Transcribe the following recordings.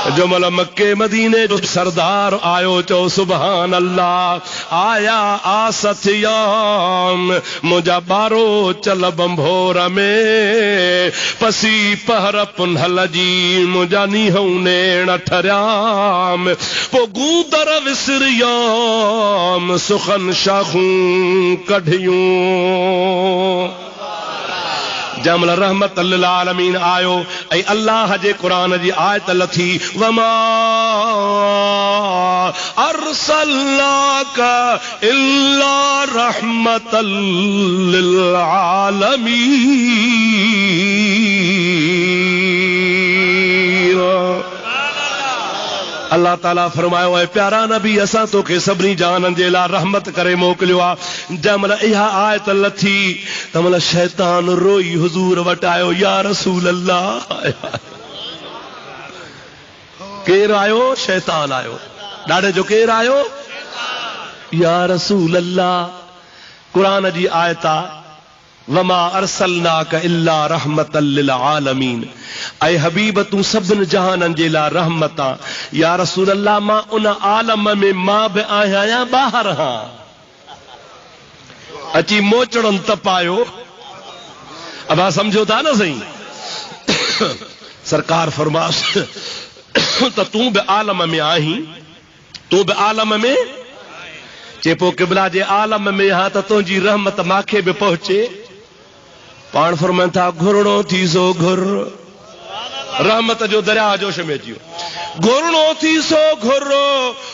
जो मल मक्के मदीने जो सरदार आयो चो सुभान अल्लाह। आया आसथियाम मुझा बारो चल बंभोर में पसी पहर पुनहल जी मुझा नीहने ठरियाम पो गूदर विसरियाम सुखन शाखूं कढ़ियूं। जमल रहमत लिल आलमीन आयो ऐं अल्लाह जे कुरान जी आयत लथी वमा अरसलनाका इल्ला रहमतल लिल आलमीन। अल्लाह ताला फरमायो है प्यारा नबी असां तोखे सभिनी जाननि जे लाइ रहमत करे मोकिलियो आहे। जंहिंमहिल इहा आयत लथी तंहिंमहिल शैतान रोई हुजूर वटि आयो या रसूल अल्लाह। केरु आयो? शैतान आयो। ॾाढे जो केरु आयो? या रसूल अल्लाह। कुरान जी आयत आहे वमा अरसलनाका इल्ला रहमतल लिल आलमीन। ऐं हबीब तूं सभिनि जहाननि जे लाइ रहमत आहे। या रसूल अल्लाह मां उन आलम में मां बि आहियां या ॿाहिरि हां अची मोचड़नि तपायो। अब आप समझो था ना सही। सरकार फरमास त तूं बि आलम में आहीं, तूं बि आलम में चेपो किबला जे आलम में हा त तुंहिंजी रहमत मांखे बि पहुचे। पाण फरमाइनि था घुरणो थी सो घुर। रहमत जो दरिया जोश में अची वियो। घुरणो थी सो घुर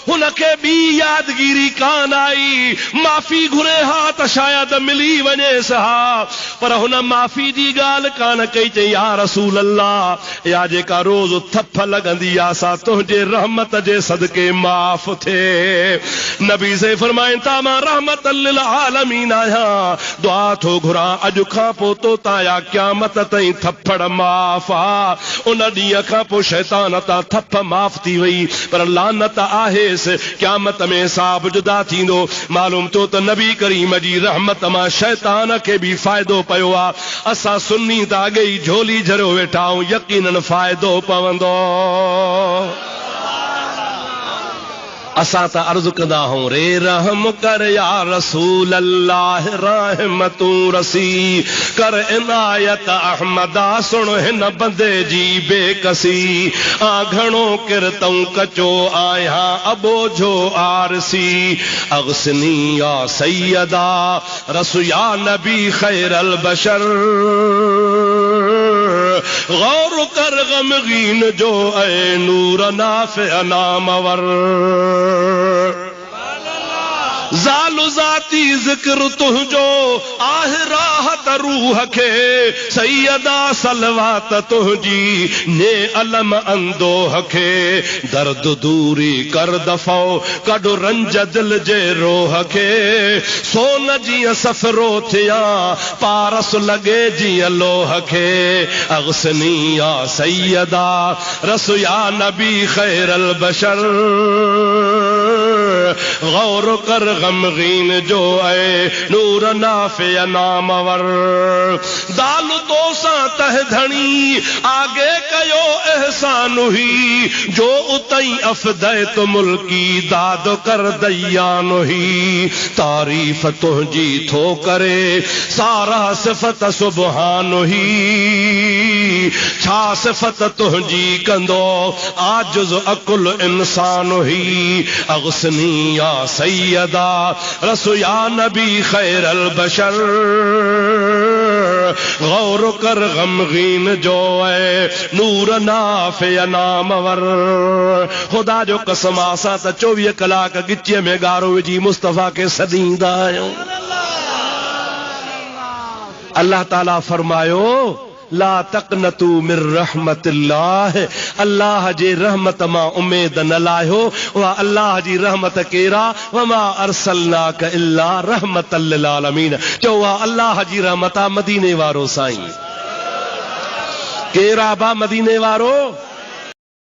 हुनखे ॿी यादगिरी कान आई। माफ़ी घुरे हा त शायदि मिली वञेसि हा पर हुन माफ़ी जी ॻाल्हि कान कई। चई या रसूल अल्लाह या जेका रोज़ थप लॻंदी आहे सा तुंहिंजे रहमत जे सदके माफ़ थिए। नबी से फरमाइनि था मां रहमत लिल आलमीन आहियां। दुआ थो घुरां अॼु खां पोइ तो ताया क़यामत ताईं थप्पड़ माफ़ आ। उन ॾींहं खां पोइ शैतान तां थप माफ़ थी वई पर लानत आहेसि क़यामत में हिसाब जुदा थींदो। मालूम थियो त नबी करीम जी रहमत मां शैतान खे बि फ़ाइदो पियो आहे। असां सुन्नी त अॻे ई झोली झरियो वेठा आहियूं यकीनन फ़ाइदो पवंदो। असां त अर्ज़ कंदा हूं रे रहम कर या रसूल अल्लाह रहमतूं रसी कर इनायत अहमदा सुन हिन बंदे जी बेकसी। घणो किरतऊं कचो आहियां अबोझो आरसी अगसनी या सैयदा रसू या नबी खैरल बशर। गौर कर गमगीन जो ऐ नूर नाफ़े नामवर। ज़ालु ज़ाती ज़िक्र तुंहिंजो आहे राहत रूह खे सैयदा सलवात तुंहिंजी ने अलम अंदोह खे। दर्द दूरी कर दफ़ो कढ रंज दिल जे रोह खे। सोन जीअं सफ़रो थिया पारस लॻे जीअं लोह खे। अगसनी या सैयदा रसू या नबी खैरल बशर। गौर कर गमगीन जो ऐ नूर नाफ़े नामवर। दाल दोसा तह धणी आगे कयो एहसान ही जो उतई अफदय तो मुल्की दाद कर दयान ही। तारीफ तुझी थो करे सारा सिफत सुबहान ही। छा सिफत तुझी कंदो आजुज़ अकुल इंसान ही। अगसनी या सैयदा रसू या नबी खैरल बशर। गौर कर गमगीन जो ऐ नूर नाफ़े नामवर। खुदा जो कसम असां त 24 कलाक गिचे में गारो विझी मुस्तफ़ा के सदींदा आहियूं। अल्लाह ताला फरमायो ला तक़नतू मिर रहमतिल्लाह। अल्लाह जे रहमत मां उम्मीद न लायो। वा अल्लाह जी रहमत केरा वमा अरसलनाका इल्ला रहमतल लिल आलमीन। चओ वा अल्लाह जी रहमत मदीने वारो साईं। केरा बा मदीने वारो